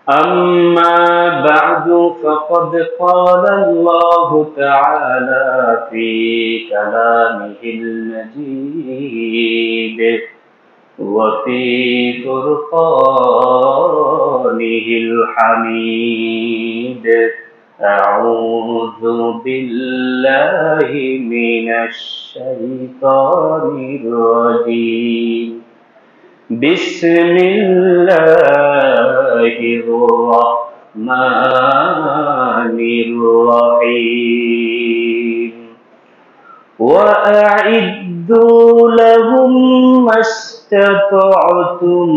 أما بعد فقد قال الله تعالى في كلامه المجيد وفي فرقانه الحميد أعوذ بالله من الشيطان الرجيم بسم الله الرحمن الرحيم وأعدوا لهم ما استطعتم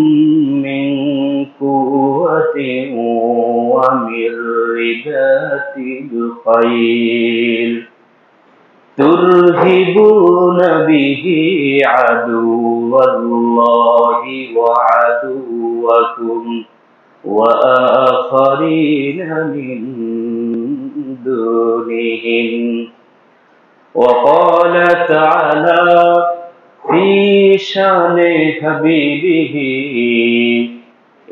من قوة ومن رباط الخيل ترهبون به عدو الله وعدوكم وآخرين من دونهم وقال تعالى في شان حبيبه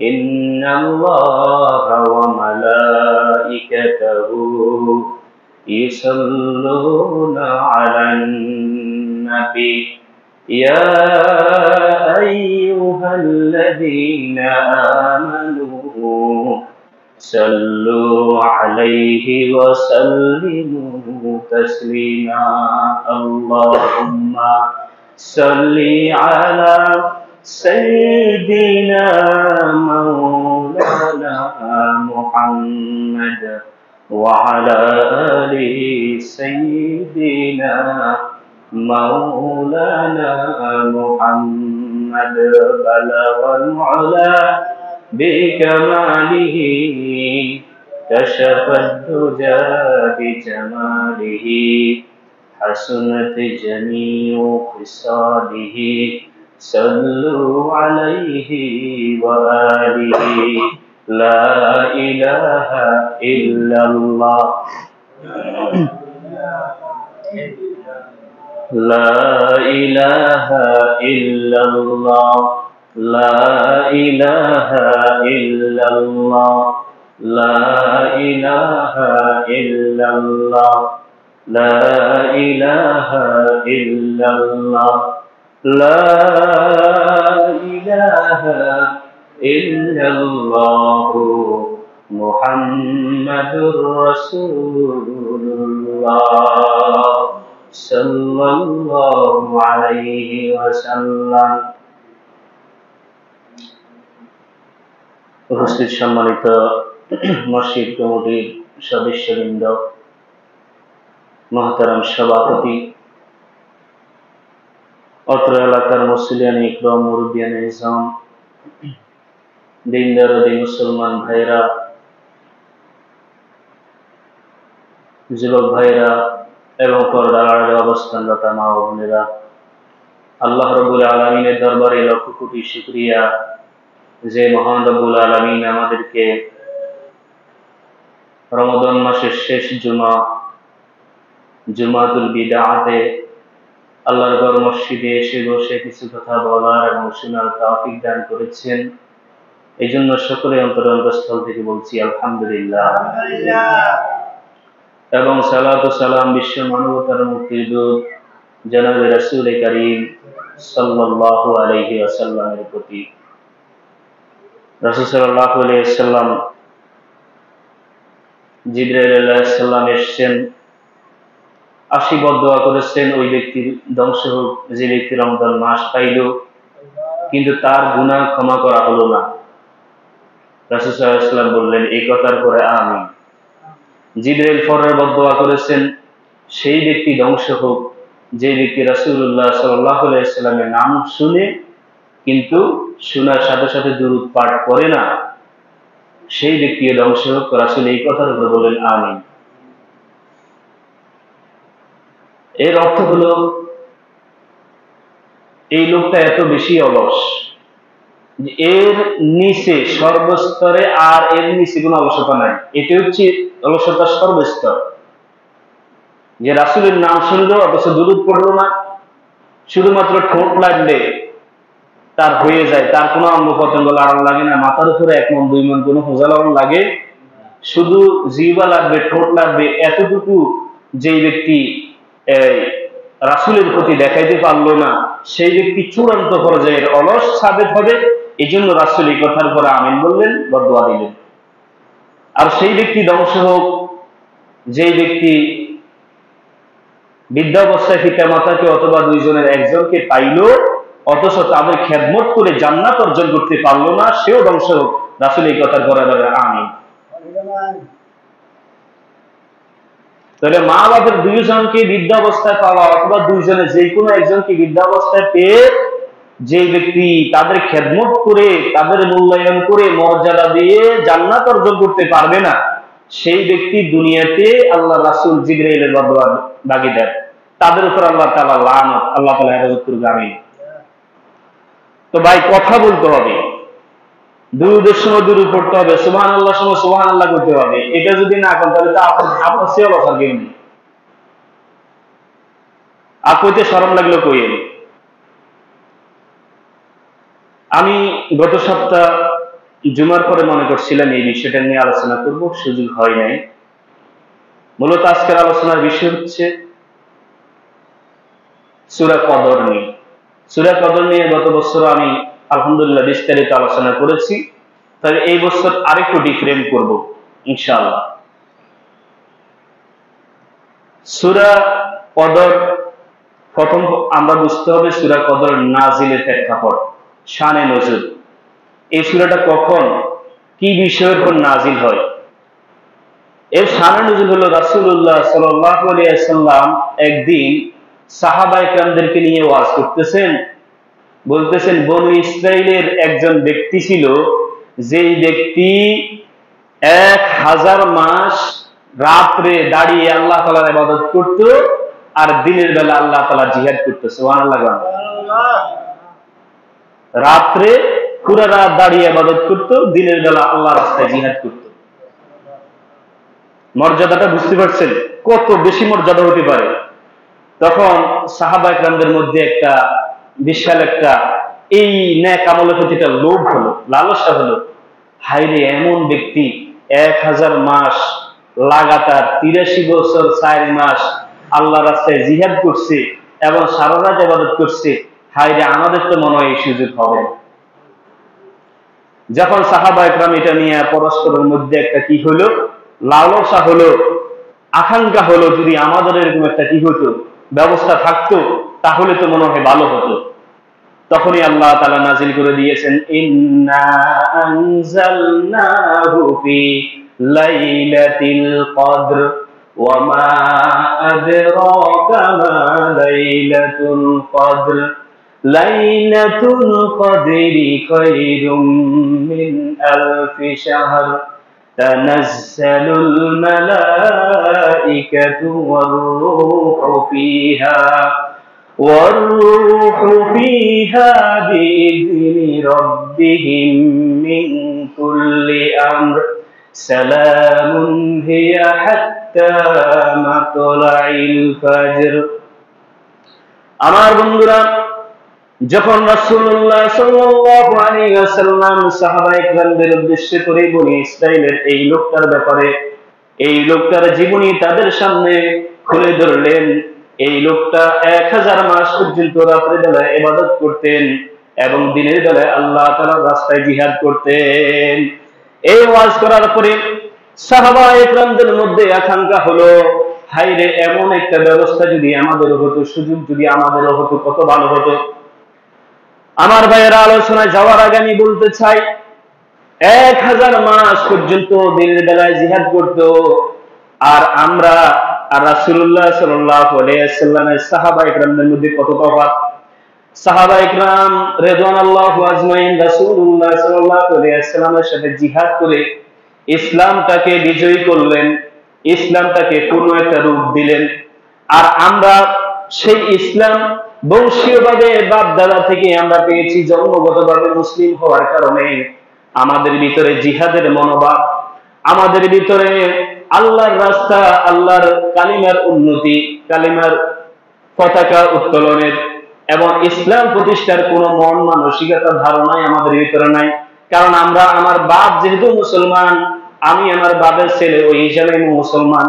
إن الله وملائكته يصلون على النبي يا أيها الذين آمنوا صلوا عليه وسلموا تسليما اللهم صل على سيدنا مولانا محمد وعلى آل سيدنا مولانا محمد بلغ العلا بكماله كشف الدجى بجماله حسنت جميع خصاله صلوا عليه وآله لا إله إلا الله لا إله إلا الله لا إله إلا الله لا إله إلا الله لا إله إلا الله لا إله إلا الله محمد رسول الله صلى الله عليه وسلم উপস্থিত সম্মানিত মসজিদ কমিটির সদস্যবৃন্দ, মহতারাম সভাপতি, অত্র এলাকার মুসলিয়ান ইকরাম, মুরব্বিয়ান ইসলাম, দিনদার মুসলমান ভাইরা, যুবক ভাইরা এবং পর্দার আড়ালে অবস্থানরত মা ও বোনেরা, আল্লাহ রাব্বুল আলামিনের দরবারে লক্ষ কোটি শুকরিয়া যে মহান রব্বুল আলামিন আমাদেরকে রমাদান মাসের শেষ জুমাতুল বিদআতে আল্লাহর ঘর মসজিদে এসে বসে কিছু কথা বলার এবং শোনার তৌফিক দান করেছেন। এই জন্য সকলে অন্তরস্থল থেকে বলছি আলহামদুলিল্লাহ। এবং সালাত ও সালাম বিশ্ব মানবতার মুক্তির দূত জনাবে রাসূল কারীম সাল্লাল্লাহু আলাইহি ওয়াসাল্লামের প্রতি। রাসূল সাল্লাল্লাহু আলাইহি ওয়াসাল্লাম জিবরাইল আলাইহিস সালাম এসেছেন, আশীর্বাদ দোয়া করেছেন ওই ব্যক্তির ধ্বংস হোক যে ব্যক্তি রমজান মাস পাইল কিন্তু তার গুনাহ ক্ষমা করা হলো না। রাসূল সাল্লাল্লাহু আলাইহি ওয়াসাল্লাম বললেন এই কথার পরে আমিন। জিবরাইল পরের বদদোয়া করেছেন সেই ব্যক্তি ধ্বংস হোক যে ব্যক্তি রাসূলুল্লাহ সাল্লাল্লাহু আলাইহি ওয়াসাল্লামের নাম শুনে কিন্তু শোনার সাথে সাথে দুরূদ পাঠ করে না, সেই ব্যক্তি ধ্বংস হোক। রাসূল এই কথার উপর বলেন আমিন। এর অর্থ হলো এই লোকটা এত বেশি অলস যে এর নিচে সর্বস্তরে আর এর নিচে কোনো অলসতা নাই। এটা হচ্ছে অলসতার সর্বস্তর, যে রাসূলের নাম শুনলো অথচ দুরূদ পড়লো না, শুধুমাত্র ঠোঁট লাগলে তার হয়ে যায়, তার কোনো অঙ্গ প্রত্যঙ্গ লাগানো লাগে না, মাথার উপরে 1 মণ 2 মণ কোনো হোজা লাগানো লাগে, শুধু জিহ্বা লাগবে, ঠোঁট লাগবে, এতটুকু যেই ব্যক্তি রাসূলের প্রতি দেখাইতে পারলো না, সেই ব্যক্তি চূড়ান্ত পর্যায়ের অলস সাবেত হবে। এই জন্য রাসূল এই কথার পরে আমিন বললেন, বদদোয়া দিলেন। আর সেই ব্যক্তি ধ্বংস হোক যেই ব্যক্তি বৃদ্ধাবস্থায় পিতা মাতাকে অথবা 2 জনের একজনকে পাইলো অথচ তাদের খেদমত করে জান্নাত অর্জন করতে পারলো না, সেও ধ্বংস হোক। রাসূল এই কথার পরে আমিন। তাহলে মা বাপের 2 জনকে বৃদ্ধাবস্থায় পাওয়া অথবা 2 জনের যে কোনো একজনকে বৃদ্ধাবস্থায় পেয়ে যে ব্যক্তি তাদের খেদমত করে, তাদের মূল্যায়ন করে, মর্যাদা দিয়ে জান্নাত অর্জন করতে পারবে না, সেই ব্যক্তি দুনিয়াতে আল্লাহ রাসূল জিবরাইলের বদদোয়ার ভাগীদার। তাদের উপর আল্লাহ তাআলা লানত, আল্লাহ তাআলা হেফাজত করবে। আমিন। তো ভাই কথা বলতে হবে, দুরূদের সময় দুরূদ পড়তে হবে, সুবহানাল্লাহর সময় সুবহানাল্লাহ করতে হবে। এটা যদি না করেন তাহলে তো আপনার সেও বসার কেউ নেই। আর কইতে শরম লাগলো কইেন। আমি গত সপ্তাহ জুমার পরে মনে করছিলাম এই বিষয়টা নিয়ে আলোচনা করব, সুযোগ হয় নাই। মূলত আজকের আলোচনার বিষয় হচ্ছে সূরা কদর নিয়ে। সূরা কদর নিয়ে গত বছর আমি আলহামদুলিল্লাহ বিস্তারিত আলোচনা করেছি, তবে এই বছর আরেকটু ডিফারেন্ট করব ইনশাআল্লাহ। সূরা কদর, প্রথম আমরা বুঝতে হবে সূরা কদর নাজিলের প্রেক্ষাপট, শানে নজুল। এই সূরাটা কখন কি বিষয়ের উপর নাজিল হয়? এর শানে নজুল হলো রাসূলুল্লাহ সাল্লাল্লাহু আলাইহি ওয়াসাল্লাম একদিন সাহাবায়ে কেরামদেরকে নিয়ে ওয়াজ করতেছেন, বলতেছেন বনু ইসরাইলের একজন ব্যক্তি ছিল, যেই ব্যক্তি 1000 মাস রাত্রে দাঁড়িয়ে আল্লাহ তাআলার ইবাদত করত আর দিনের বেলা আল্লাহ তাআলা জিহাদ করত। সুবহানাল্লাহ। রাত্রে পুরো রাত দাঁড়িয়ে ইবাদত করত, দিনের বেলা আল্লাহর রাস্তায় জিহাদ করত। মর্যাদাটা বুঝতে পারছেন কত বেশি মর্যাদা হতে পারে? তখন সাহাবায়ে কেরামদের মধ্যে একটা বিশাল একটা এই নেক আমলের প্রতি একটা লোভ হলো, লালসা হলো। হায়রে, এমন ব্যক্তি 1000 মাস লাগাতার 83 বছর 4 মাস আল্লাহর রাস্তায় জিহাদ করছে এবং সারা রাত ইবাদত করছে, হায়রে আমাদের তো মনে হয় এই সুযোগ হবে না। যখন সাহাবায়ে কেরাম এটা নিয়ে পরস্পরের মধ্যে একটা কি হলো, লালসা হলো, আকাঙ্ক্ষা হলো, যদি আমাদের এরকম একটা কি হতো, ব্যবস্থা থাকতো, তাহলে তো মনে হয় ভালো হতো। তখনই আল্লাহ তাআলা নাজিল করে দিয়েছেন, ইন্না আনজালনাহু ফি লাইলাতিল কদর ওয়া মা আদরাকা মা লাইলাতুল কদর লাইলাতুল কদরি খায়রুম মিন আলফি শাহর তানাজ্জালুল মালাইকাতু ওয়ার রূহু ফিহা والروح فيها بإذن ربهم من كل أمر سلام هي حتى مطلع الفجر। আমার বন্ধুরা, যখন রাসূলুল্লাহ সাল্লাল্লাহু আলাইহি ওয়াসাল্লাম সাহাবায়ে কেরামদের উদ্দেশ্য করে বনি ইসরাইলের এই লোকটার ব্যাপারে, এই লোকটার জীবনী তাদের সামনে খুলে ধরলেন, এই লোকটা 1000 মাস পর্যন্ত রাতের বেলায় ইবাদত করতেন এবং দিনের বেলায় আল্লাহ তাআলার রাস্তায় জিহাদ করতেন। এই ওয়াজ করার পরে সাহাবায়ে কেরামদের মধ্যে আকাঙ্ক্ষা হলো, হায়রে, এমন একটা ব্যবস্থা যদি আমাদের হতো, সুযোগ যদি আমাদের হতো, কত ভালো হতো। আমার ভাইয়েরা, আলোচনায় যাওয়ার আগে আমি বলতে চাই, 1000 মাস পর্যন্ত দিনের বেলায় জিহাদ করতো, আর আমরা আর রাসূলুল্লাহ সাল্লাল্লাহু আলাইহি ওয়াসাল্লামের সাহাবায়ে কেরামদের মধ্যে কত তফাৎ। সাহাবায়ে কেরাম রিদওয়ানুল্লাহি আজমাইন রাসূলুল্লাহ সাল্লাল্লাহু আলাইহি ওয়াসাল্লামের সাথে জিহাদ করে ইসলামটাকে বিজয়ী করলেন, ইসলামটাকে পূর্ণ একটা রূপ দিলেন। আর আমরা সেই ইসলাম বংশীয়ভাবে বাপ দাদা থেকে আমরা পেয়েছি, জন্মগতভাবে মুসলিম হওয়ার কারণে আমাদের ভিতরে জিহাদের মনোভাব, আমাদের ভিতরে আল্লাহর রাস্তা, আল্লাহর কালিমার উন্নতি, কালিমার পতাকা উত্তোলনের এবং ইসলাম প্রতিষ্ঠার কোনো মন মানসিকতা ধারণাই আমাদের ভিতরে নাই। কারণ আমরা, আমার বাপ যেহেতু মুসলমান, আমি আমার বাপের ছেলে, ওই হিসাবে মুসলমান,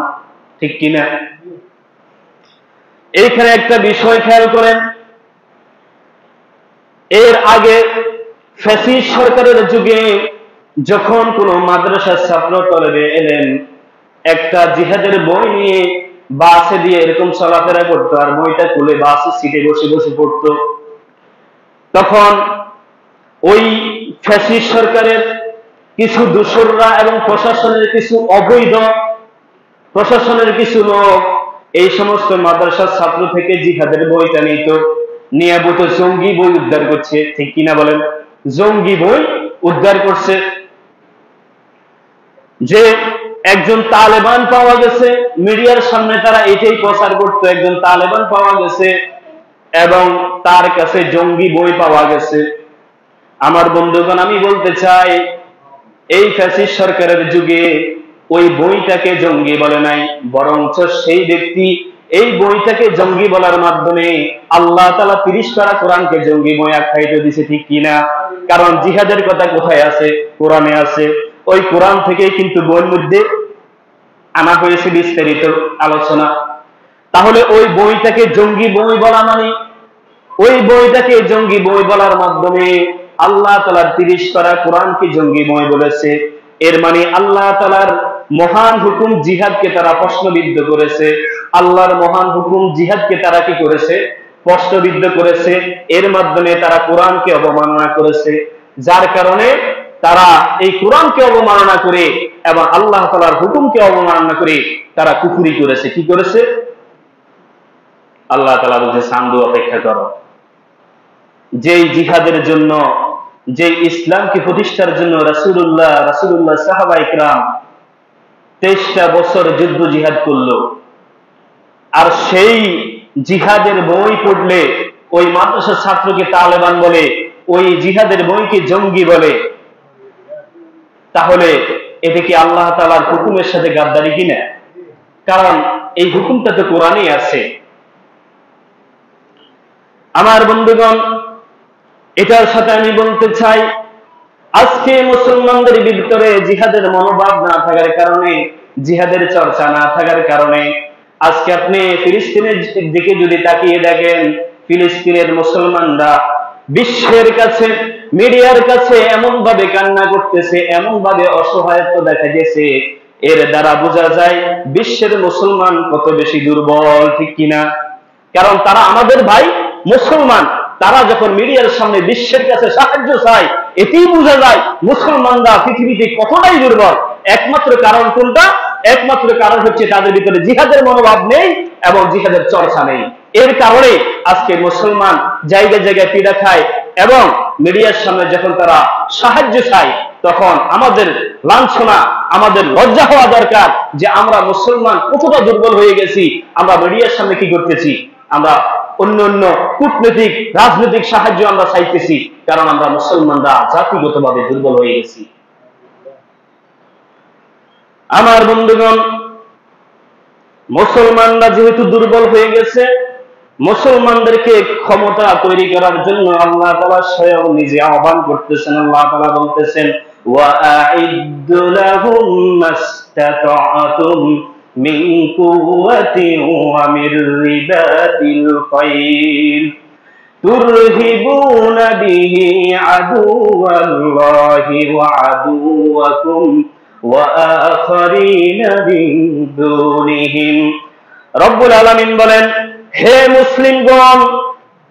ঠিক কিনা? এইখানে একটা বিষয় খেয়াল করেন, এর আগে ফ্যাসিস্ট সরকারের যুগে যখন কোন মাদ্রাসার ছাত্র তলেবে এলেন একটা জিহাদের বই নিয়ে বাসে দিয়ে এরকম চলাফেরা করতো, আর বইটা খুলে বাসের সিটে বসে বসে পড়তো, তখন ওই ফ্যাসিস্ট সরকারের কিছু দূষররা এবং প্রশাসনের কিছু অবৈধ প্রশাসনের কিছু লোক এই সমস্ত মাদ্রাসার ছাত্র থেকে জিহাদের বইটা নিত, নিয়ে বলতো জঙ্গি বই উদ্ধার করছে, ঠিক কিনা বলেন? জঙ্গি বই উদ্ধার করছে। যে একজন তালেবান পাওয়া গেছে, মিডিয়ার সামনে তারা এটাই প্রচার করতো, একজন তালেবান পাওয়া গেছে এবং তার কাছে জঙ্গি বই পাওয়া গেছে। আমার বন্ধুগণ, আমি বলতে চাই, এই ফ্যাসিস্ট সরকারের যুগে ওই বইটাকে জঙ্গি বলে নাই, বরঞ্চ সেই ব্যক্তি এই বইটাকে জঙ্গি বলার মাধ্যমে আল্লাহ তাআলা 30 পারা কোরআনকে জঙ্গি বই আখ্যায়িত দিয়েছে, ঠিক কিনা? কারণ জিহাদের কথা কোথায় আছে? কোরআনে আছে। ওই কোরআন থেকেই কিন্তু বইয়ের মধ্যে আনা হয়েছে বিস্তারিত আলোচনা। তাহলে ওই বইটাকে জঙ্গি বই বলা মানে, ওই বইটাকে জঙ্গি বই বলার মাধ্যমে আল্লাহ তাআলার 30 পারা কোরআনকে জঙ্গি বই বলেছে। এর মানে আল্লাহ তাআলার মহান হুকুম জিহাদকে তারা প্রশ্নবিদ্ধ করেছে, আল্লাহর মহান হুকুম জিহাদকে তারা কি করেছে? প্রশ্নবিদ্ধ করেছে। এর মাধ্যমে তারা কোরআনকে অবমাননা করেছে, যার কারণে তারা এই কোরআনকে অবমাননা করে এবং আল্লাহ তাআলার হুকুমকে অবমাননা করে তারা কুফরি করেছে। কি করেছে? আল্লাহ তাআলা বলছে, সান্দু অপেক্ষা করো। যেই জিহাদের জন্য, যে ইসলামকে প্রতিষ্ঠার জন্য রাসূলুল্লাহ সাহাবায়ে কিরাম 23টা বছর যুদ্ধ জিহাদ করলো, আর সেই জিহাদের বই পড়লে ওই মাদ্রাসার ছাত্রকে তালেবান বলে, ওই জিহাদের বইকে জঙ্গি বলে, তাহলে এটা কি আল্লাহ তাআলার হুকুমের সাথে গাদ্দারি কিনা? কারণ এই হুকুমটা তো কোরআনেই আছে। আমার বন্ধুগণ, এটার সাথে আমি বলতে চাই, আজকে মুসলমানদের ভিতরে জিহাদের মনোভাব না থাকার কারণে, জিহাদের চর্চা না থাকার কারণে, আজকে আপনি ফিলিস্তিনের দিকে যদি তাকিয়ে দেখেন, ফিলিস্তিনের মুসলমানরা বিশ্বের কাছে, মিডিয়ার কাছে এমন ভাবে কান্না করতেছে, এমন ভাবে অসহায়ত্ব দেখা গেছে, এর দ্বারা বোঝা যায় বিশ্বের মুসলমান কত বেশি দুর্বল, ঠিক কিনা? কারণ তারা আমাদের ভাই মুসলমান, তারা যখন মিডিয়ার সামনে বিশ্বের কাছে সাহায্য চায়, এতেই বোঝা যায় মুসলমানরা পৃথিবীতে কতটাই দুর্বল। একমাত্র কারণ কোনটা? একমাত্র কারণ হচ্ছে তাদের ভিতরে জিহাদের মনোভাব নেই এবং জিহাদের চর্চা নেই। এর কারণে আজকে মুসলমান জায়গায় জায়গায় পীড়া খায় এবং মিডিয়ার সামনে যখন তারা সাহায্য চায়, তখন আমাদের লাঞ্ছনা, আমাদের লজ্জা হওয়া দরকার যে আমরা মুসলমান কতটা দুর্বল হয়ে গেছি। আমরা মিডিয়ার সামনে কি করতেছি? আমরা অন্য অন্য কূটনৈতিক রাজনৈতিক সাহায্য আমরা চাইতেছি, কারণ আমরা মুসলমানরা জাতিগতভাবে দুর্বল হয়ে গেছি। আমার বন্ধুগণ, মুসলমানরা যেহেতু দুর্বল হয়ে গেছে, মুসলমানদেরকে ক্ষমতা তৈরি করার জন্য আল্লাহ তাআলা স্বয়ং নিজে আহ্বান করতেছেন। আল্লাহ তাআলা বলতেছেন, ওয়াআইদ্দু লাহুম মাসতাতা'তুম মিন কুওয়াতিন ওয়া মির রিবাতিল খাইল তুরহিবুনা বিহি আদুওয়াল্লাহি ওয়া আদুওয়াকুম ওয়া আখারিনা মিন দুনিহিম। রব্বুল আলামিন বলেন, হে মুসলিমগণ,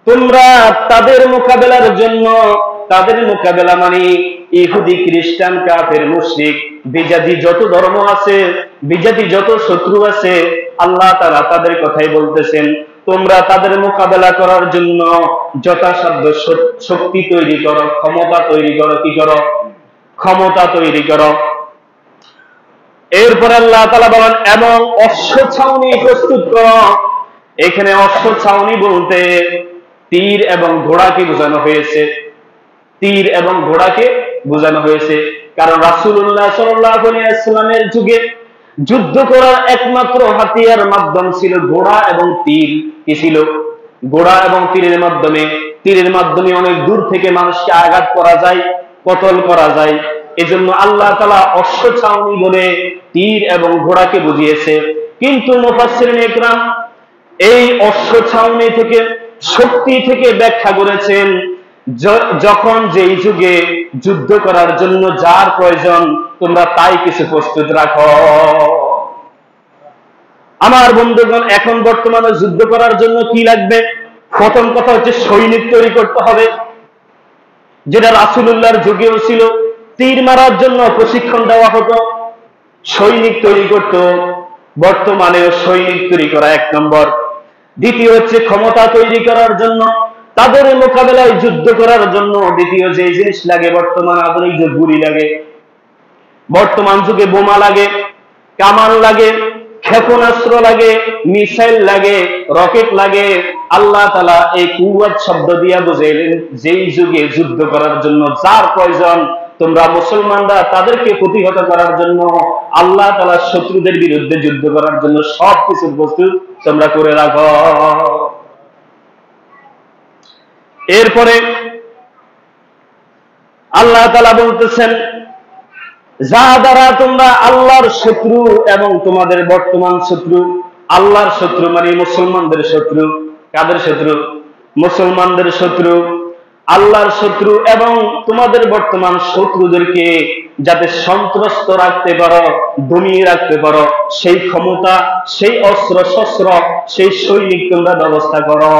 তোমরা তাদের মোকাবেলার জন্য, তাদের মোকাবেলা মানে ইহুদি, খ্রিস্টান, কাফের, মুশরিক, বিজাতি যত ধর্ম আছে, বিজাতি যত শত্রু আছে, আল্লাহ তাআলা তাদের কথাই বলতেছেন, তোমরা তাদের মোকাবেলা করার জন্য যথাসাধ্য শক্তি তৈরি করো, ক্ষমতা তৈরি করো। কি করো? ক্ষমতা তৈরি করো। এরপর আল্লাহ তাআলা বলেন, এবং অশ্ব ছাউনি প্রস্তুত করো। এখানে অশ্ব ছাউনি বলতে তীর এবং ঘোড়াকে বোঝানো হয়েছে, তীর এবং ঘোড়াকে বোঝানো হয়েছে। কারণ রাসূলুল্লাহ সাল্লাল্লাহু আলাইহি ওয়াসাল্লামের যুগে যুদ্ধ করার একমাত্র হাতিয়ার মাধ্যম ছিল ঘোড়া এবং তীর। কি ছিল? ঘোড়া এবং তীরের মাধ্যমে অনেক দূর থেকে মানুষকে আঘাত করা যায়, কতল করা যায়। এজন্য আল্লাহ তাআলা অশ্ব ছাউনি বলে তীর এবং ঘোড়াকে বুঝিয়েছে। কিন্তু মুফাসসিরিন ইকরাম এই অশ্ব ছাউনি থেকে, শক্তি থেকে ব্যাখ্যা করেছেন যখন যেই যুগে যুদ্ধ করার জন্য যার প্রয়োজন তোমরা তাই কিছু প্রস্তুত রাখো। আমার বন্ধুগণ, এখন বর্তমানে যুদ্ধ করার জন্য কি লাগবে? প্রথম কথা হচ্ছে সৈনিক তৈরি করতে হবে, যেটা রাসূলুল্লাহর যুগেও ছিল। তীর মারার জন্য প্রশিক্ষণ দেওয়া হতো, সৈনিক তৈরি করত। বর্তমানেও সৈনিক তৈরি করা এক নম্বর। দ্বিতীয় হচ্ছে ক্ষমতা তৈরি করার জন্য, তাদের মোকাবেলায় যুদ্ধ করার জন্য দ্বিতীয় যে জিনিস লাগে বর্তমান আধুনিক যুগ, গুলি লাগে। বর্তমান যুগে বোমা লাগে, কামান লাগে, ক্ষেপণাস্ত্র লাগে, মিসাইল লাগে, রকেট লাগে। আল্লাহ তাআলা এই কুওয়াত শব্দ দিয়া বুঝাইলেন যেই যুগে যুদ্ধ করার জন্য যার প্রয়োজন তোমরা মুসলমানরা তাদেরকে প্রতিহত করার জন্য, আল্লাহ তাআলা শত্রুদের বিরুদ্ধে যুদ্ধ করার জন্য সবকিছু প্রস্তুত তোমরা করে রাখো। এরপরে আল্লাহ তাআলা বলতেছেন যা দ্বারা তোমরা আল্লাহর শত্রু এবং তোমাদের বর্তমান শত্রু, আল্লাহর শত্রু মানে মুসলমানদের শত্রু। কাদের শত্রু? মুসলমানদের শত্রু, আল্লাহর শত্রু এবং তোমাদের বর্তমান শত্রুদেরকে যাতে সন্ত্রস্ত রাখতে পারো, দমিয়ে রাখতে পারো, সেই ক্ষমতা, সেই অস্ত্র শস্ত্র, সেই সৈনিক তোমরা ব্যবস্থা করো।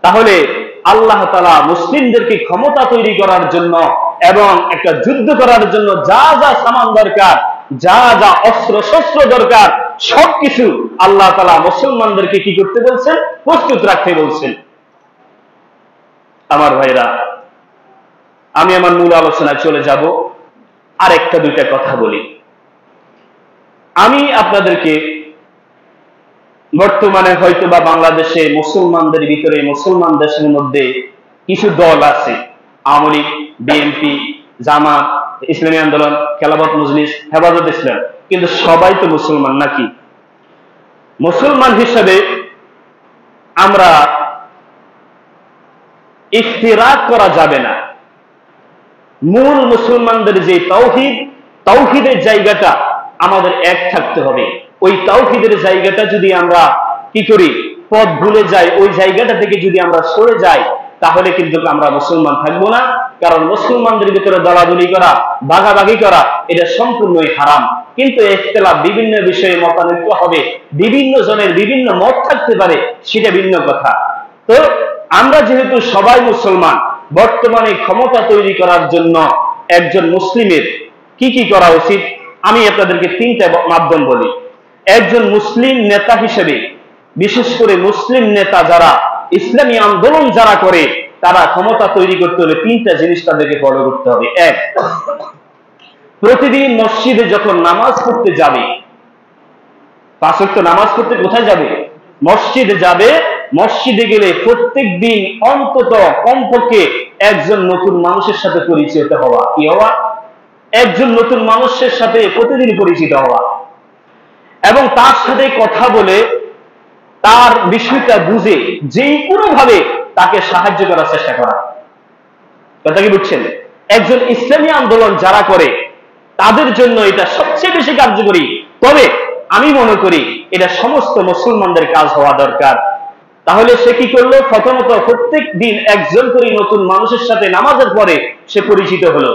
তাহলে আল্লাহ তাআলা মুসলিমদেরকে ক্ষমতা তৈরি করার জন্য এবং একটা যুদ্ধ করার জন্য যা যা সামান দরকার, যা যা অস্ত্র শস্ত্র দরকার, সবকিছু আল্লাহ তাআলা মুসলমানদেরকে কি করতে বলছেন? প্রস্তুত রাখতে বলছেন। আমার ভাইরা, আমি আমার মূল আলোচনায় চলে যাব। আর একটা দুইটা কথা বলি। আমি আপনাদেরকে বর্তমানে হয়তো বা বাংলাদেশে মুসলমানদের ভিতরে, মুসলমান দেশের মধ্যে কিছু দল আছে, আওয়ামী লীগ, বিএনপি, জামাত, ইসলামী আন্দোলন, খেলাফত মজলিস, হেফাজত ইসলাম, কিন্তু সবাই তো মুসলমান নাকি? মুসলমান হিসেবে আমরা ইফতিরাক করা যাবে না। মূল মুসলমানদের যে তাওহীদ, তাওহীদের জায়গাটা আমাদের এক থাকতে হবে। ওই তাওহীদের জায়গাটা যদি আমরা কি করি, পথ ভুলে যাই, ওই জায়গাটা থেকে যদি আমরা সরে যাই, তাহলে কিন্তু আমরা মুসলমান থাকবো না। কারণ মুসলমানদের ভিতরে দলাদলি করা, ভাগাভাগি করা, এটা সম্পূর্ণই হারাম। কিন্তু ইখতিলাফ, বিভিন্ন বিষয়ে মতানৈক্য হবে, বিভিন্ন জনের বিভিন্ন মত থাকতে পারে, সেটা ভিন্ন কথা। তো আমরা যেহেতু সবাই মুসলমান, বর্তমানে ক্ষমতা তৈরি করার জন্য একজন মুসলিমের কি কি করা উচিত, আমি আপনাদেরকে তিনটা মাধ্যম বলি। একজন মুসলিম নেতা হিসেবে, বিশেষ করে মুসলিম নেতা যারা, ইসলামী আন্দোলন যারা করে, তারা ক্ষমতা তৈরি করতে হলে তিনটা জিনিস তাদেরকে ফলো করতে হবে। এক, প্রতিদিন মসজিদে যখন নামাজ পড়তে যাবে, 5 ওয়াক্ত নামাজ পড়তে কোথায় যাবে? মসজিদে যাবে। মসজিদে গেলে প্রত্যেক দিন অন্তত কমপক্ষে একজন নতুন মানুষের সাথে পরিচিত হওয়া। কি হওয়া? একজন নতুন মানুষের সাথে প্রতিদিন পরিচিত হওয়া এবং তার সাথে কথা বলে তার বিষয়টা বুঝে যেই কোনো ভাবে তাকে সাহায্য করার চেষ্টা করা। কথা কি বুঝছেন? একজন ইসলামী আন্দোলন যারা করে তাদের জন্য এটা সবচেয়ে বেশি কার্যকরী। তবে আমি মনে করি এটা সমস্ত মুসলমানদের কাজ হওয়া দরকার। তাহলে সে কি করলো? প্রথমত প্রত্যেক দিন একজন করে নতুন মানুষের সাথে নামাজের পরে সে পরিচিত হলো।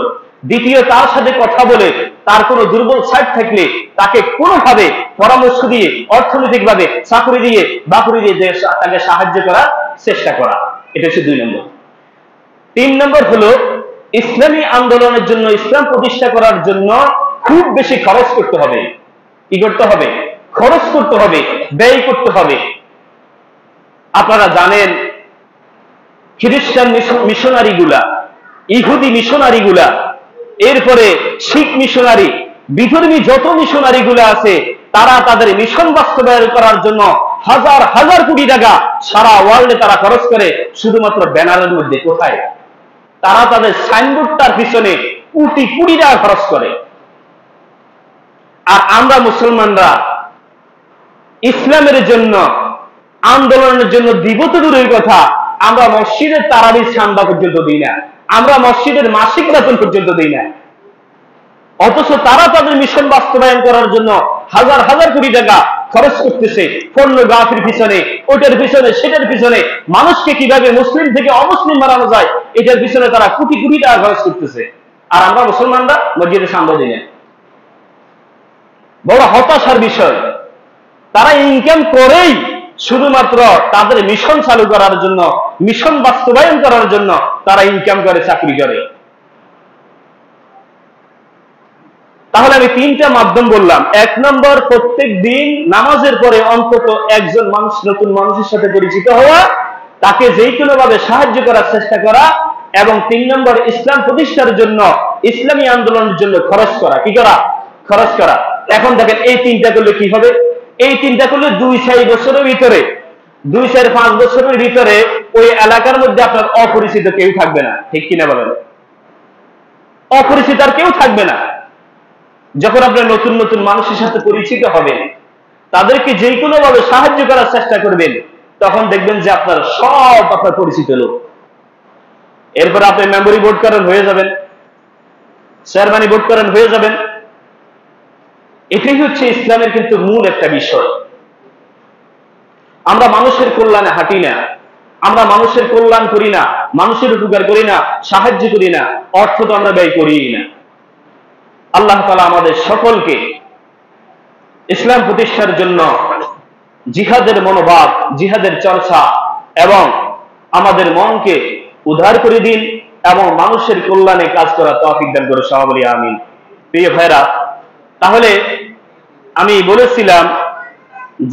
দ্বিতীয়, তার সাথে কথা বলে তার কোনো দুর্বল সাইড থাকলে তাকে কোনোভাবে পরামর্শ দিয়ে, অর্থনৈতিকভাবে চাকরি দিয়ে, বাকরি দিয়ে তাকে সাহায্য করার চেষ্টা করা। এটা হচ্ছে 2 নম্বর। 3 নম্বর হলো ইসলামী আন্দোলনের জন্য, ইসলাম প্রতিষ্ঠা করার জন্য খুব বেশি খরচ করতে হবে। কি করতে হবে? খরচ করতে হবে, ব্যয় করতে হবে। আপনারা জানেন খ্রিস্টান মিশনারি গুলা, ইহুদি মিশনারি গুলা, এরপরে শিখ মিশনারি, বিধর্মী যত মিশনারি গুলা আছে, তারা তাদের মিশন বাস্তবায়ন করার জন্য হাজার হাজার কোটি টাকা সারা ওয়ার্ল্ডে তারা খরচ করে শুধুমাত্র ব্যানারের মধ্যে। কোথায়? তারা তাদের সাইনবোর্ডটার পিছনে কোটি কোটি টাকা খরচ করে। আর আমরা মুসলমানরা ইসলামের জন্য আন্দোলনের জন্য দিব তো দূরের কথা, আমরা মসজিদের তারাবির চাঁদা পর্যন্ত দিই না, আমরা মসজিদের মাসিক বেতন পর্যন্ত দিই না। অথচ তারা তাদের মিশন বাস্তবায়ন করার জন্য হাজার হাজার কোটি টাকা খরচ করতেছে, পর্নোগ্রাফির পিছনে, ওটার পিছনে, সেটার পিছনে, মানুষকে কিভাবে মুসলিম থেকে অমুসলিম বানানো যায় এটার পিছনে তারা কোটি কোটি টাকা খরচ করতেছে। আর আমরা মুসলমানরা মসজিদে চাঁদা দিই না। বড় হতাশার বিষয়, তারা ইনকাম করেই শুধুমাত্র তাদের মিশন চালু করার জন্য, মিশন বাস্তবায়ন করার জন্য তারা ইনকাম করে, চাকরি করে। তাহলে আমি তিনটা মাধ্যম বললাম। এক নম্বর, প্রত্যেক দিন নামাজের পরে অন্তত একজন মানুষ, নতুন মানুষের সাথে পরিচিত হওয়া, তাকে যে কোনো ভাবে সাহায্য করার চেষ্টা করা। এবং 3 নম্বর, ইসলাম প্রতিষ্ঠার জন্য, ইসলামী আন্দোলনের জন্য খরচ করা। কি করা? খরচ করা। এখন দেখেন এই তিনটা করলে কি হবে? এই তিনটা করলে 2-4 বছরের ভিতরে, 2-4-5 বছরের ভিতরে ওই এলাকার মধ্যে আপনার অপরিচিত কেউ থাকবে না। ঠিক কিনা বলেন? অপরিচিত আর কেউ থাকবে না। যখন আপনার নতুন নতুন মানুষের সাথে পরিচিত হবেন, তাদেরকে যে কোনো ভাবে সাহায্য করার চেষ্টা করবেন, তখন দেখবেন যে আপনার সব আপনার পরিচিত লোক। এরপর আপনি মেমোরি বোর্ড করেন, হয়ে যাবেন, চেয়ারম্যানি বোর্ড করেন, হয়ে যাবেন। এটাই হচ্ছে ইসলামের কিন্তু মূল একটা বিষয়। আমরা মানুষের কল্যাণে হাঁটি না, আমরা মানুষের কল্যাণ করি না, মানুষের উপকার করি না, সাহায্য করি না, অর্থ তো আমরা ব্যয় করি না। আল্লাহ তাআলা আমাদের সকলকে ইসলাম প্রতিষ্ঠার জন্য জিহাদের মনোভাব, জিহাদের চর্চা এবং আমাদের মনকে উদ্ধার করে দিন এবং মানুষের কল্যাণে কাজ করার তৌফিক দান করে, সবাই বলি আমিন। প্রিয় ভাইরা, তাহলে আমি বলেছিলাম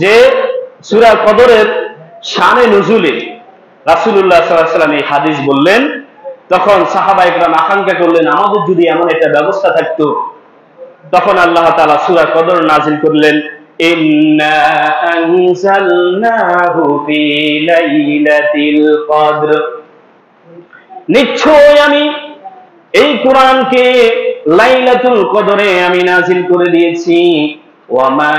যে সূরা কদরের শানে নুজুলে রাসূলুল্লাহ সাল্লাল্লাহু আলাইহি ওয়াসাল্লাম এই হাদিস বললেন। তখন সাহাবা ইকরাম আকাঙ্ক্ষা করলেন, আমাদের যদি এমন একটা ব্যবস্থা থাকতো। তখন আল্লাহ তাআলা সূরা কদর নাযিল করলেন, ইন্না আনজালনাহু ফি লাইলাতিল কদর, নিশ্চয় আমি এই কোরআনকে লাইলাতুল কদরে আমি নাযিল করে দিয়েছি। ওয়া মা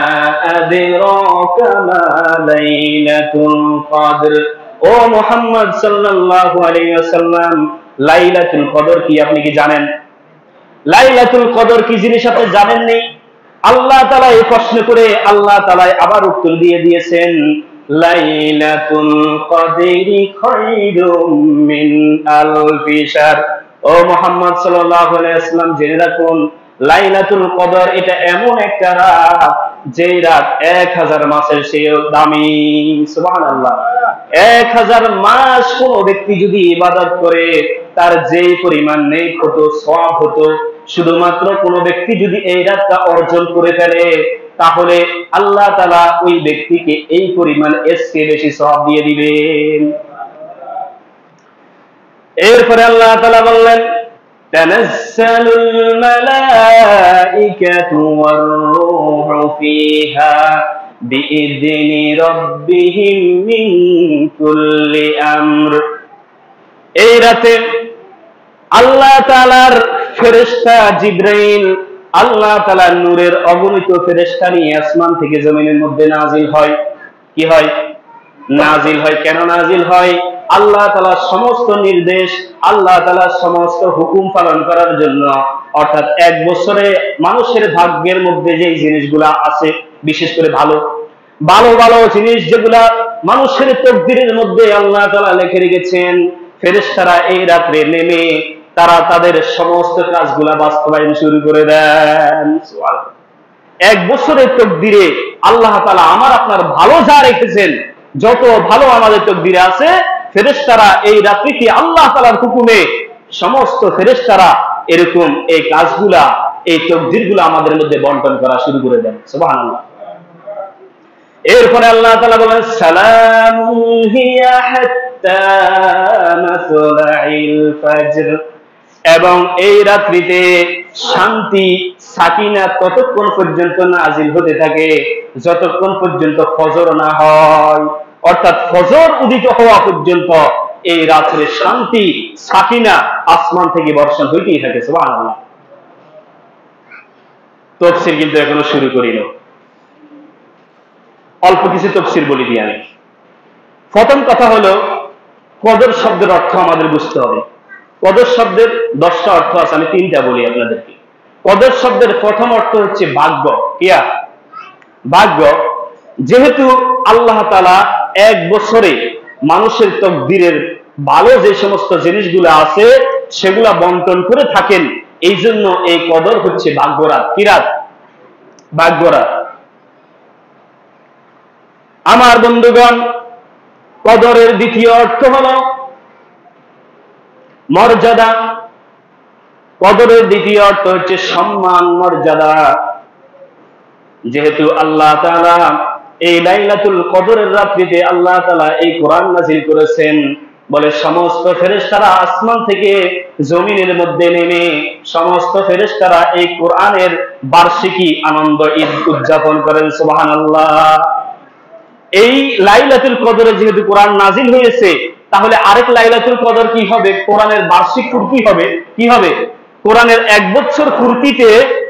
আদরাকা মা লাইলাতুল কদর, ও মুহাম্মদ সাল্লাল্লাহু আলাইহি ওয়াসাল্লাম, লাইলাতুল কদর কি আপনি কি জানেন? লাইলাতুল কদর কি জিনিস আপনি জানেন নি? আল্লাহ তাআলা এই প্রশ্ন করে আল্লাহ তাআলা আবার উত্তর দিয়ে দিয়েছেন, লাইলাতুল কদরি খায়রুম মিন আলফি শাহর। ও মুহাম্মদ সাল্লাল্লাহু আলাইহি ওয়াসাল্লাম, জেনে রাখুন, লাইলাতুল কদর এটা এমন একটা রাত, যেই রাত 1000 মাসের চেয়েও দামি। সুবহানাল্লাহ। 1000 মাস কোন ব্যক্তি যদি ইবাদত করে, তার যেই পরিমাণ নেক হতো, সওয়াব হতো, শুধুমাত্র কোন ব্যক্তি যদি এই রাতটা অর্জন করে ফেলে, তাহলে আল্লাহ তাআলা ওই ব্যক্তিকে এই পরিমাণ এসকে বেশি সওয়াব দিয়ে দিবেন। এরপরে আল্লাহ তাআলা বললেন, তানাজ্জালুল মালাইকাতু ওয়ার রূহু ফিহা বিইذনি রাব্বিহিম মিন কুল্লি আমর। এই রাতে আল্লাহ তাআলার ফেরেশতা জিবরাইল, আল্লাহ তাআলার নূরের অগণিত ফেরেশতা নিয়ে আসমান থেকে জমিনের মধ্যে নাজিল হয়। কি হয়? নাজিল হয়। কেন নাজিল হয়? আল্লাহ তাআলার সমস্ত নির্দেশ, আল্লাহ তাআলার সমস্ত হুকুম পালন করার জন্য। অর্থাৎ 1 বছরে মানুষের ভাগ্যের মধ্যে যে জিনিসগুলা আছে, বিশেষ করে ভালো ভালো ভালো জিনিস যেগুলা মানুষের তকদিরের মধ্যে আল্লাহ তাআলা লিখে রেখেছেন, ফেরেশতারা এই রাত্রে নেমে তারা তাদের সমস্ত কাজগুলা বাস্তবায়ন শুরু করে দেন। সুবহানাল্লাহ। 1 বছরের তকদিরে আল্লাহ তাআলা আমার আপনার ভালো যা রেখেছেন, যত ভালো আমাদের তকদিরে আছে, ফেরেশতারা এই রাত্রিতে আল্লাহ তাআলার হুকুমে সমস্ত ফেরেশতারা এরকম এই কাজগুলা, এই তকদিরগুলো আমাদের মধ্যে বন্টন করা শুরু করে দেন। সুবহানাল্লাহ। এরপরে আল্লাহ তাআলা বলেন, সালামুন হিয়া হাত্তা মাতলাইল ফজর, এবং এই রাত্রিতে শান্তি, সাকিনা ততক্ষণ পর্যন্ত নাজিল হতে থাকে যতক্ষণ পর্যন্ত ফজর না হয়। অর্থাৎ ফজর উদিত হওয়া পর্যন্ত এই রাত্রে শান্তি, সাকিনা আসমান থেকে বর্ষণ হইতেই থাকে। সুবহানাল্লাহ। তাফসীর কিন্তু এখনো শুরু করিনি, অল্প কিছু তাফসীর বলি দিই আমি। প্রথম কথা হলো কদর শব্দের অর্থ আমাদের বুঝতে হবে। কদর শব্দের 10টা অর্থ আছে, আমি 3টা বলি আপনাদেরকে। কদর শব্দের প্রথম অর্থ হচ্ছে ভাগ্য। কিয়া? ভাগ্য। যেহেতু আল্লাহ তাআলা এক বছরে মানুষের তকদিরের ভালো যে সমস্ত জিনিসগুলো আছে সেগুলা বন্টন করে থাকেন, এই জন্য এই কদর হচ্ছে ভাগ্যরাত। কি রাত? ভাগ্যরাত। আমার বন্ধুগণ, কদরের দ্বিতীয় অর্থ হলো মর্যাদা। কদরের দ্বিতীয় অর্থ হচ্ছে সম্মান, মর্যাদা। যেহেতু আল্লাহ তাআলা এই লাইলাতুল কদরের রাত্রিতে আল্লাহ তাআলা এই কোরআন নাযিল করেছেন, বলে সমস্ত ফেরেশতারা আসমান থেকে জমিনের মধ্যে নেমে সমস্ত ফেরেশতারা এই কোরআনের বার্ষিকী আনন্দ ঈদ উদযাপন করেন। সুবহানাল্লাহ। এই লাইলাতুল কদরে যেহেতু কোরআন নাযিল হয়েছে, তাহলে আরেক লাইলাতুল কদর কি হবে? কোরআনের বার্ষিক পূর্তি হবে। কি হবে? কোরআনের 1 বছর পূর্তিতে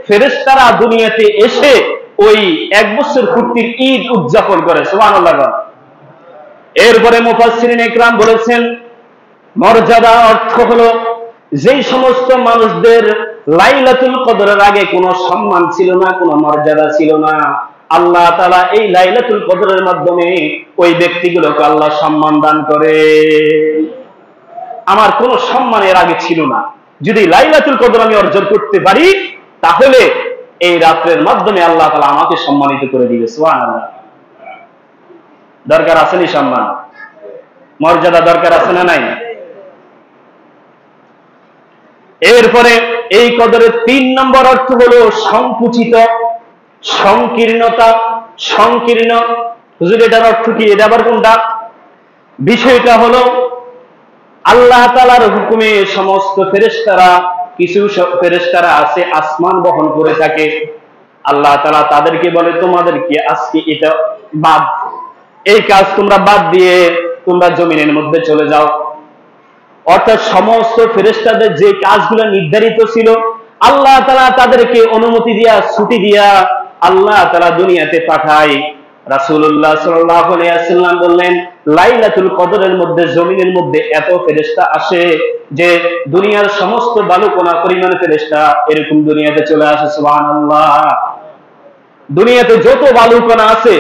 ফেরেশতারা দুনিয়াতে এসে ওই 1 বছর পূর্তির ঈদ উদযাপন করে। সুবহানাল্লাহ। এরপরে মুফাসসিরিন ইকরাম বলেছেন মর্যাদা অর্থ হলো যেই সমস্ত মানুষদের লাইলাতুল কদরের আগে কোনো সম্মান ছিল না, কোনো মর্যাদা ছিল না, আল্লাহ তাআলা এই লাইলাতুল কদরের মাধ্যমে ওই ব্যক্তিগুলোকে আল্লাহ সম্মান দান করে। আমার কোনো সম্মানের আগে ছিল না, যদি লাইলাতুল কদর আমি অর্জন করতে পারি তাহলে এই রাতের মাধ্যমে আল্লাহ তাআলা আমাকে সম্মানিত করে দিবে। সুবহানাল্লাহ। দরকার আছে নি সম্মান? মর্যাদা দরকার আছে না নাই? এরপরে এই কদরের 3 নম্বর অর্থ হলো সংকুচিত, সংকীর্ণতা, সংকীর্ণ। হুজুর এটার অর্থ কি? এটা আবার কোনটা? বিষয়টা হলো আল্লাহ তাআলার হুকুমে সমস্ত ফেরেশতারা, কিছু ফেরেশতারা আছে আসমান বহন করে থাকে। আল্লাহ তাআলা তাদেরকে বলে তোমাদেরকে আজকে এটা বাদ, এই কাজ তোমরা বাদ দিয়ে তোমরা জমিনের মধ্যে চলে যাও। অর্থাৎ সমস্ত ফেরেশতাদের যে কাজগুলো নির্ধারিত ছিল আল্লাহ তাআলা তাদেরকে অনুমতি দিয়া, ছুটি দিয়া আল্লাহ তাআলা দুনিয়াতে পাঠায়। রাসূলুল্লাহ সাল্লাল্লাহু আলাইহি ওয়াসাল্লাম বললেন লাইলাতুল কদরের মধ্যে জমিনের মধ্যে এত ফেরেশতা আসে যে দুনিয়ার সমস্ত বালুকণা পরিমাণ ফেরেশতা এরকম দুনিয়াতে চলে আসে। সুবহানাল্লাহ। দুনিয়াতে যত বালুকণা আছে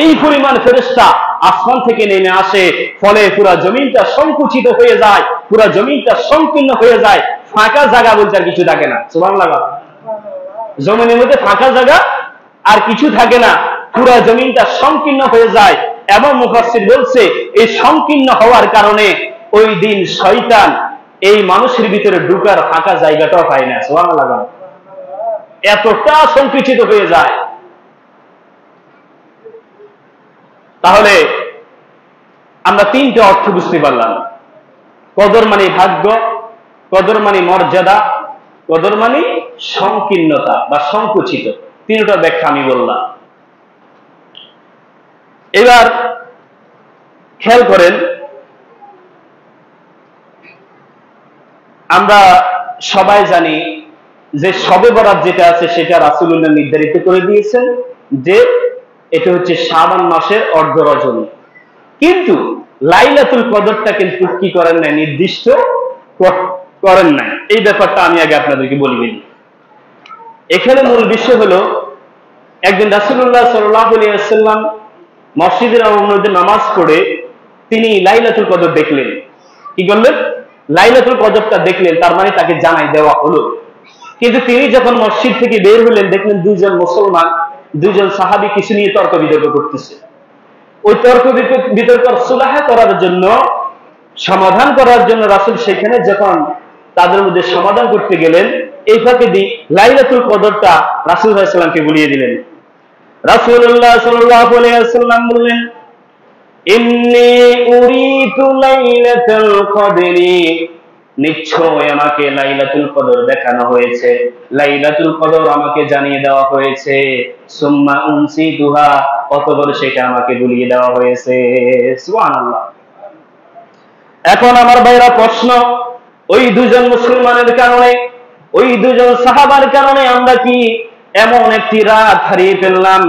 এই পরিমাণ ফেরেশতা আসমান থেকে নেমে আসে, ফলে পুরা জমিনটা সংকুচিত হয়ে যায়, পুরা জমিনটা সংকীর্ণ হয়ে যায়, ফাঁকা জায়গা বলতে আর কিছু থাকে না। সুবহানাল্লাহ। জমিনের মধ্যে ফাঁকা জায়গা আর কিছু থাকে না, পুরা জমিনটা সংকীর্ণ হয়ে যায়। এবং মুফাসসির বলছে এই সংকীর্ণ হওয়ার কারণে ওই দিন শয়তান এই মানুষের ভিতরে ঢুকার ফাঁকা জায়গাটাও পায় না। সুবহানাল্লাহ। এতটা সংকুচিত হয়ে যায়। তাহলে আমরা 3টে অর্থ বুঝতে পারলাম। কদর মানে ভাগ্য, কদর মানে মর্যাদা, কদর মানে সংকীর্ণতা বা সংকুচিত। 3টা ব্যাখ্যা আমি বললাম। এবার খেয়াল করেন, আমরা সবাই জানি যে শবে বরাত যেটা আছে সেটা রাসূলুল্লাহ নির্ধারিত করে দিয়েছেন যে এটা হচ্ছে শাবান মাসের অর্ধ রজনী। কিন্তু লাইলাতুল কদরটা কিন্তু কি করেন নাই? নির্দিষ্ট করেন নাই। এই ব্যাপারটা আমি আগে আপনাদেরকে বলবেন। এখানে মূল বিষয় হলো একদিন রাসূলুল্লাহ সাল্লাল্লাহু আলাইহি ওয়াসাল্লাম মসজিদে নববীতে নামাজ পড়ে তিনি লাইলাতুল কদর দেখলেন। কি করলেন? লাইলাতুল কদরটা দেখলেন, তার মানে তাকে জানাই দেওয়া হলো। কিন্তু তিনি যখন মসজিদ থেকে বের হলেন দেখলেন 2জন মুসলমান, 2জন সাহাবী কিছু নিয়ে তর্ক বিতর্ক করতেছে। ওই তর্ক বিতর্ক সুলাহ করার জন্য, সমাধান করার জন্য রাসূল সেখানে যখন তাদের মধ্যে সমাধান করতে গেলেন, এই ফাঁকে লাইলাতুল কদরটা রাসূল সাল্লাল্লাহু আলাইহি ওয়াসাল্লামকে বলিয়ে দিলেন। রাসূলুল্লাহ সাল্লাল্লাহু আলাইহি ওয়াসাল্লাম বললেন ইন্নী উরিতু লাইলাতুল কদরি, নিশ্চয় আমাকে লাইলাতুল কদর দেখানো হয়েছে, লাইলাতুল কদর আমাকে জানিয়ে দেওয়া হয়েছে, সুম্মা উনসিতুহা, অতঃপর সেটা আমাকে ভুলিয়ে দেওয়া হয়েছে। সুবহানাল্লাহ। এখন আমার ভাইরা প্রশ্ন, ওই 2জন মুসলমানের কারণে, ওই 2জন সাহাবার কারণে আমরা কি এমন একটি রাত হারিয়ে ফেললাম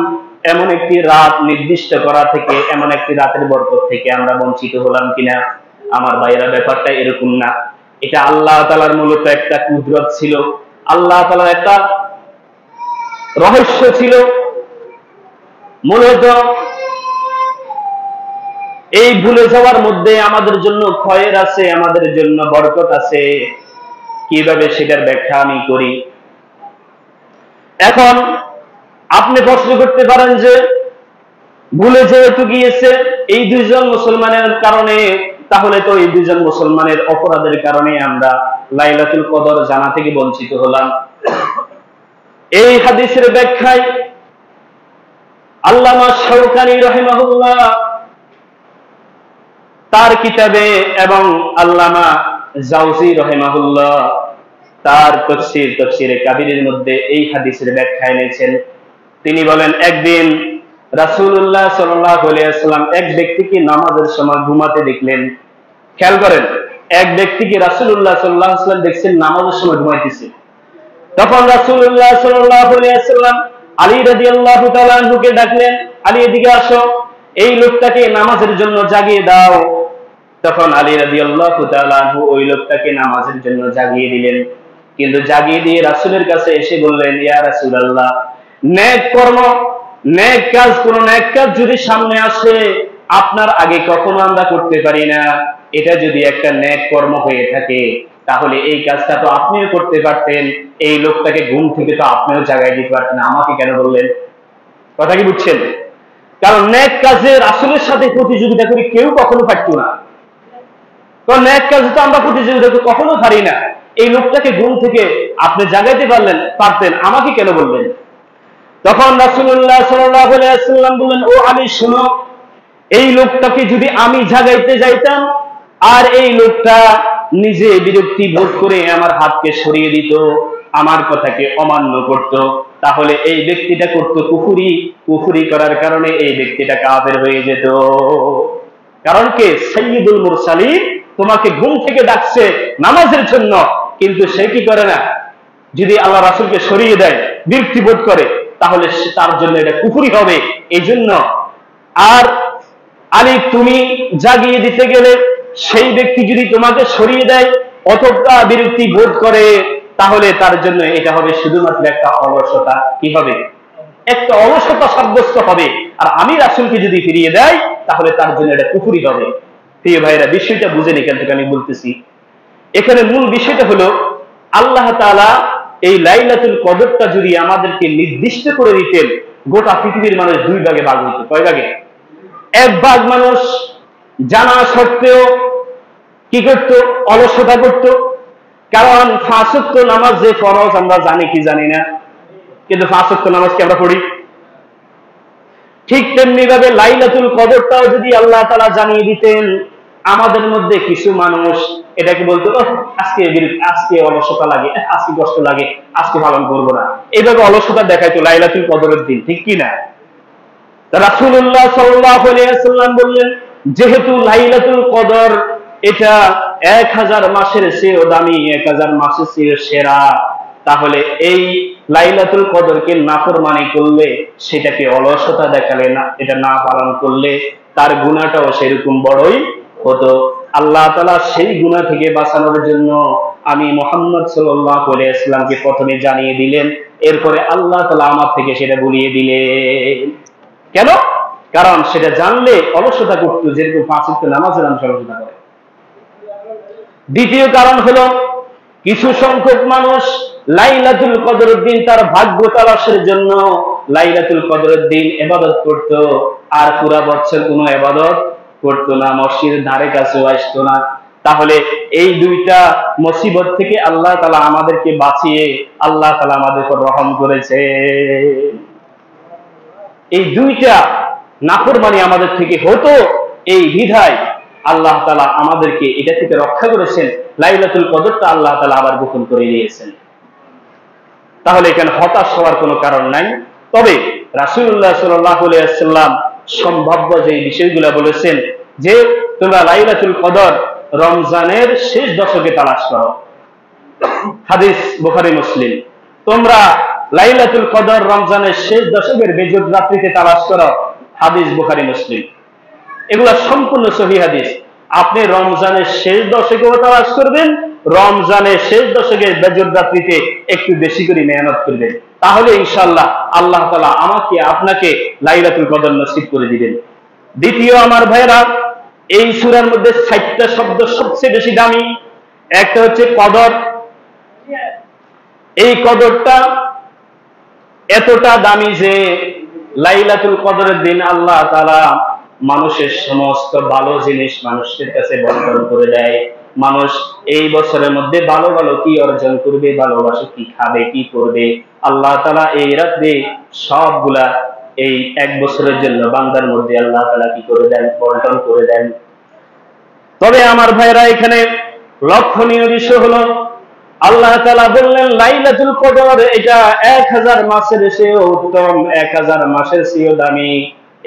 এমন একটি রাত নির্দিষ্ট করা থেকে, এমন একটি রাতের বরকত থেকে আমরা বঞ্চিত হলাম কিনা? আমার ভাইয়েরা, ব্যাপারটা এরকম না। এটা আল্লাহ তাআলার মূলত একটা কুদরত ছিল, আল্লাহ তাআলার একটা রহস্য ছিল। মূলত এই ভুলে যাওয়ার মধ্যে আমাদের জন্য খয়ের আছে, আমাদের জন্য বরকত আছে। কিভাবে সেটার ব্যাখ্যা আমি করি। এখন আপনি প্রশ্ন করতে পারেন যে ভুলে যেহেতু গিয়েছে এই দুইজন মুসলমানের কারণে, তাহলে তো এই দুইজন মুসলমানের অপরাধের কারণে আমরা লাইলাতুল কদর জানা থেকে বঞ্চিত হলাম। এই হাদিসের ব্যাখ্যায় আল্লামা শাওকানী রাহিমাহুল্লাহ তার কিতাবে এবং আল্লামা জাওজি রাহিমাহুল্লাহ তার তাফসীরে কাবীরের মধ্যে এই হাদিসের ব্যাখ্যা এনেছেন। তিনি বলেন, একদিন রাসূলুল্লাহ সাল্লাল্লাহু আলাইহি ওয়াসাল্লাম এক ব্যক্তিকে নামাজের সময় ঘুমাতে দেখলেন। খেয়াল করেন, এক ব্যক্তিকে রাসূলুল্লাহ সাল্লাল্লাহু আলাইহি ওয়াসাল্লাম দেখছেন নামাজের সময় ঘুমাইতেছে। তখন রাসূলুল্লাহ সাল্লাল্লাহু আলাইহি ওয়াসাল্লাম আলী রাদিয়াল্লাহু তাআলা আনহুকে ডাকলেন, আলী এদিকে আসো, এই লোকটাকে নামাজের জন্য জাগিয়ে দাও। তখন আলী রাদিয়াল্লাহু তাআলা আনহু ওই লোকটাকে নামাজের জন্য জাগিয়ে দিলেন। কিন্তু জাগিয়ে দিয়ে রাসূলের কাছে এসে বললেন, ইয়া রাসূলুল্লাহ, নেক কর্ম, নেক কাজ, কোন নেক কাজ যদি সামনে আসে আপনার আগে কখনো আমরা করতে পারি না। এটা যদি একটা নেক কর্ম হয়ে থাকে তাহলে এই কাজটা তো আপনিও করতে পারতেন, এই লোকটাকে ঘুম থেকে তো আপনিও জাগাই দিতে পারতেন, আমাকে কেন বললেন? কথা কি বুঝছেন? কারণ নেক কাজে রাসূলের সাথে প্রতিযোগিতা করি কেউ কখনো পারতো না। কারণ নেক কাজে তো আমরা প্রতিযোগিতা কখনো পারি না। এই লোকটাকে ঘুম থেকে আপনি জাগাইতে পারতেন, আমাকে কেন বললেন? তখন রাসূলুল্লাহ সাল্লাল্লাহু আলাইহি ওয়াসাল্লাম বললেন, ও আলী শুনো, এই লোকটাকে যদি আমি জাগাইতে যাইতাম আর এই লোকটা নিজে বিরক্তি বোধ করে আমার হাতকে সরিয়ে দিত, আমার কথাকে অমান্য করত, তাহলে এই ব্যক্তিটা করত কুফরি, কুফরি করার কারণে এই ব্যক্তিটা কাফের হয়ে যেত। কারণ কে? সাইয়্যিদুল মুরসালিন তোমাকে ঘুম থেকে ডাকছে নামাজের জন্য, কিন্তু সে কি করে না? যদি আল্লাহ রাসূলকে সরিয়ে দেয়, বিরক্তি বোধ করে, তাহলে তার জন্য এটা কুফরি হবে। এই জন্য আর আলী তুমি জাগিয়ে দিতে গেলে সেই ব্যক্তি যদি তোমাকে সরিয়ে দেয় অথবা বিরক্তি বোধ করে, তাহলে তার জন্য এটা হবে শুধুমাত্র একটা অলসতা। কি হবে? একটা অলসতা সাব্যস্ত হবে। আর আমি রাসূলকে যদি ফিরিয়ে দেয় তাহলে তার জন্য এটা কুফরি হবে। প্রিয় ভাইরা, বিষয়টা বুঝেন, এখান থেকে আমি বলতেছি। এখানে মূল বিষয়টা হলো আল্লাহ তাআলা এই লাইলাতুল কদরটা যদি আমাদেরকে নির্দিষ্ট করে দিতেন, গোটা পৃথিবীর মানুষ দুই ভাগে ভাগ হইত। কয় ভাগে? এক ভাগ মানুষ জানা সত্ত্বেও কি করত? অলসতা করত। কারণ 5 ওয়াক্ত নামাজ যে ফরজ আমরা জানি কি জানি না, কিন্তু 5 ওয়াক্ত নামাজ কি আমরা পড়ি? ঠিক তেমনি ভাবে লাইলাতুল কদরটাও যদি আল্লাহ তাআলা জানিয়ে দিতেন, আমাদের মধ্যে কিছু মানুষ এটাকে বলতো, আজকে অলসতা লাগে, আজকে কষ্ট লাগে, আজকে পালন করবো না, এইভাবে অলসতা দেখাইতো লাইলাতুল কদরের দিন। ঠিক কি না? রাসূলুল্লাহ সাল্লাল্লাহু আলাইহি ওয়াসাল্লাম বললেন, যেহেতু লাইলাতুল কদর এটা 1000 মাসের চেয়েও দামি, 1000 মাসের চেয়ে সেরা, তাহলে এই লাইলাতুল কদরকে নাফরমানি করলে, সেটাকে অলসতা দেখালে না, এটা না পালন করলে তার গুনাহটাও সেরকম বড়ই হতো। আল্লাহ তাআলা সেই গুনাহ থেকে বাঁচানোর জন্য আমি মুহাম্মদ সাল্লাল্লাহু আলাইহি ওয়াসাল্লামকে প্রথমে জানিয়ে দিলেন, এরপরে আল্লাহ তাআলা আমার থেকে সেটা ভুলিয়ে দিলেন। কেন? কারণ সেটা জানলে অলসতা করতো, যেরকম 5 ওয়াক্ত নামাজের নাম অলসতা করে। দ্বিতীয় কারণ হলো কিছু সংখ্যক মানুষ লাইলাতুল কদরের দিন তার ভাগ্য তালাশের জন্য লাইলাতুল কদরের দিন ইবাদত করত, আর পুরা বছর কোনো ইবাদত করত না, মসজিদের ধারে কাছেও আসতো না। তাহলে এই দুইটা মুসিবত থেকে আল্লাহ তাআলা আমাদেরকে বাঁচিয়ে আল্লাহ তাআলা আমাদের উপর রহম করেছে। এই দুইটা নাফরমানি আমাদের থেকে হতো, এই বিধায় আল্লাহ তাআলা আমাদেরকে এটা থেকে রক্ষা করেছেন। লাইলাতুল কদরটা আল্লাহ তাআলা আবার গোপন করে দিয়েছেন। তাহলে এখানে হতাশ হওয়ার কোনো কারণ নাই। তবে রাসূলুল্লাহ সাল্লাল্লাহু আলাইহি ওয়াসাল্লাম সম্ভাব্য যে বিষয়গুলো বলেছেন, যে তোমরা লাইলাতুল কদর রমজানের শেষ দশকে তালাশ করো, হাদিস বুখারী মুসলিম, তোমরা লাইলাতুল কদর রমজানের শেষ দশকের বেজুদ রাত্রিতে তালাশ করা, হাদিস বুখারী মুসলিম, এগুলা সম্পূর্ণ সহিহ হাদিস। আপনি রমজানের শেষ দশকেও তালাশ করবেন, রমজানের শেষ দশকের বেজুদ রাত্রিতে একটু বেশি করে মেহনত করবেন, তাহলে ইনশাআল্লাহ আল্লাহ তাআলা আমাকে আপনাকে লাইলাতুল কদর নসিব করে দিবেন। দ্বিতীয় আমার ভাইরা, এই সূরার মধ্যে ৬০টা শব্দ সবচেয়ে বেশি দামি। একটা হচ্ছে কদর। এই কদরটা এতটা দামি যে লাইলাতুল কদরের দিন আল্লাহ তাআলা মানুষের সমস্ত ভালো জিনিস মানুষের কাছে বন্টন করে দেয়। মানুষ এই বছরের মধ্যে ভালো ভালো কি অর্জন করবে, ভালোবাসে কি খাবে, কি করবে, আল্লাহ তাআলা এই রাতে সবগুলা এই এক বছরের জন্য বান্দার মধ্যে আল্লাহ তাআলা কি করে দেন, বন্টন করে দেন। তবে আমার ভাইরা, এখানে লক্ষণীয় বিষয় হলো আল্লাহ তাআলা বললেন লাইলাতুল কদর এটা 1000 মাসের চেয়েও উত্তম, 1000 মাসের চেয়েও দামি।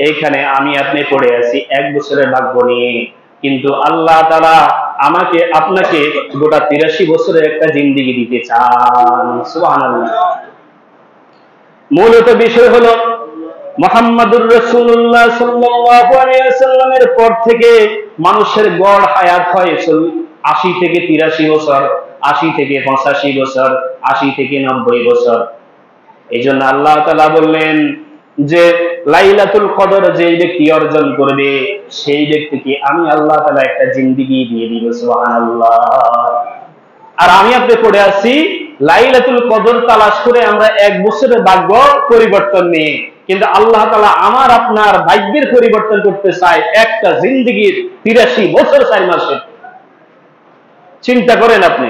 এইখানে আমি আপনি পড়ে আছি এক বছরের ভাগ্য নিয়ে, কিন্তু আল্লাহ তাআলা আমাকে আপনাকে গোটা 83 বছরের একটা জিন্দেগি দিতে চান। সুবহানাল্লাহ। মূলত বিষয় হলো মুহাম্মাদুর রাসূলুল্লাহ সাল্লাল্লাহু আলাইহি ওয়াসাল্লামের পর থেকে মানুষের গড় হায়াত হয় 80 থেকে 83 বছর, 80 থেকে 85 বছর, 80 থেকে 90 বছর। এই জন্য আল্লাহ তাআলা বললেন যে লাইলাতুল কদর যে ব্যক্তি অর্জন করবে সেই ব্যক্তিকে আমি আল্লাহ তাআলা একটা জিন্দেগি দিয়ে দিব। সুবহানাল্লাহ। আর আমি আপনি পড়ে আছি লাইলাতুল কদর তালাশ করে আমরা এক বছরের ভাগ্য পরিবর্তন নিয়ে, কিন্তু আল্লাহ তাআলা আমার আপনার ভাগ্যের পরিবর্তন করতে চায় একটা জিন্দেগির 83 বছর 4 মাসে। চিন্তা করেন আপনি।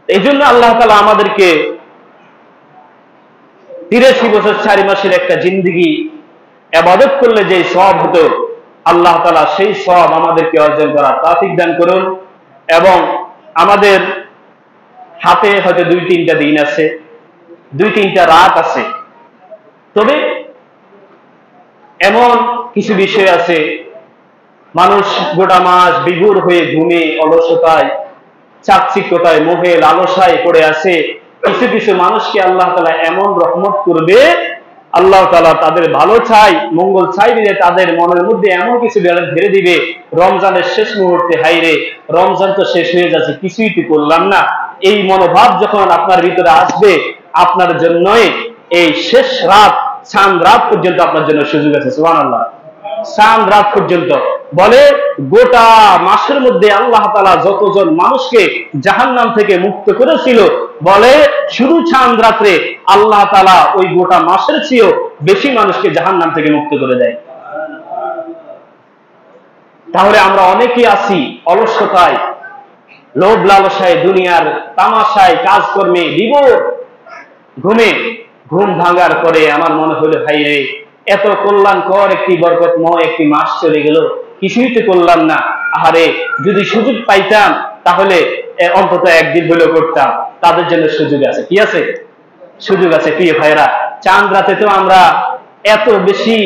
এই জন্য আল্লাহ তাআলা আমাদেরকে 83 বছর 4 মাসের একটা জিন্দেগি ইবাদত করলে যে সওয়াব হতো, আল্লাহ তাআলা সেই সওয়াব আমাদেরকে অর্জন করার তৌফিক দান করুন। এবং আমাদের হাতে হয়তো 2-3টা দিন আছে, 2-3টা রাত আছে, তবে এমন কিছু বিষয় আছে মানুষ গোটা মাস বিভোর হয়ে ঘুমে, অলসতায়, চাকচিক্যতায়, মোহে, লালসায় পড়ে আছে। কিছু কিছু মানুষকে আল্লাহ তাআলা এমন রহমত করবে, আল্লাহ তাআলা তাদের ভালো চাই, মঙ্গল চাই দিলে তাদের মনের মধ্যে এমন কিছু ঢেলে দিবে রমজানের শেষ মুহূর্তে, হাইরে রমজান তো শেষ হয়ে যাচ্ছে, কিছুই তো করলাম না। এই মনোভাব যখন আপনার ভিতরে আসবে, আপনার জন্যই এই শেষ রাত, চাঁদ রাত পর্যন্ত আপনার জন্য সুযোগ আছে। সুবহানাল্লাহ। চাঁদ রাত পর্যন্ত বলে গোটা মাসের মধ্যে আল্লাহ তাআলা যতজন মানুষকে জাহান্নাম থেকে মুক্ত করেছিল, বলে শুধু চাঁদ রাত্রে আল্লাহ তাআলা ওই গোটা মাসের চেয়েও বেশি মানুষকে জাহান্নাম থেকে মুক্ত করে দেয়। তাহলে আমরা অনেকেই আছি অলসতায়, লোভ লালসায়, দুনিয়ার তামাশায়, কাজকর্মে বিভোর, ঘুম ভাঙার পরে আমার মনে হলো ভাই রে, এত কল্যাণকর একটি বরকতময় একটি মাস চলে গেল, কিছুই তো করলাম না। আহারে, যদি সুযোগ পাইতাম তাহলে অন্তত একদিন হলেও করতাম। তাদের জন্য সুযোগ আছে। কি আছে? সুযোগ আছে। প্রিয় ভাইরা, চাঁদ রাতে তো আমরা এত বেশি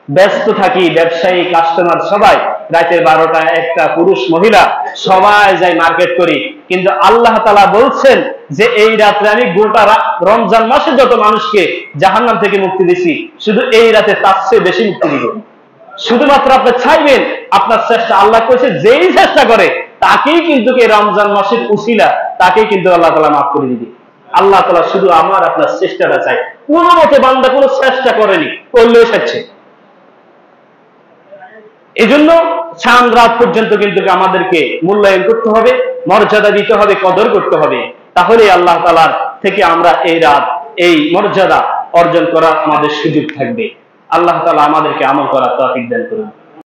ব্যস্ত থাকি, ব্যবসায়ী, কাস্টমার সবাই রাতের 12টা 1টা, পুরুষ মহিলা সবাই যাই মার্কেট করি, কিন্তু আল্লাহ তাআলা বলছেন যে এই রাত্রে আমি গোটা রমজান মাসে যত মানুষকে জাহান্নাম থেকে মুক্তি দিছি, শুধু এই রাতে তার চেয়ে বেশি মুক্তি দিব। শুধুমাত্র আপনি চাইবেন, আপনার চেষ্টা। আল্লাহ কইছে যেই চেষ্টা করে তাকেই কিন্তু এই রমজান মাসের উসিলা, তাকেই কিন্তু আল্লাহ তাআলা মাফ করে দিবে। আল্লাহ তাআলা শুধু আমার আপনার চেষ্টাটা চাই। কোন মতে বান্দা কোনো চেষ্টা করেনি, করলেও সাচ্ছে। এই জন্য চাঁদ রাত পর্যন্ত কিন্তু আমাদেরকে মূল্যায়ন করতে হবে, মর্যাদা দিতে হবে, কদর করতে হবে। তাহলে আল্লাহ তাআলার থেকে আমরা এই রাত, এই মর্যাদা অর্জন করার আমাদের সুযোগ থাকবে। আল্লাহ তাআলা আমাদেরকে আমল করার তৌফিক দান করুন।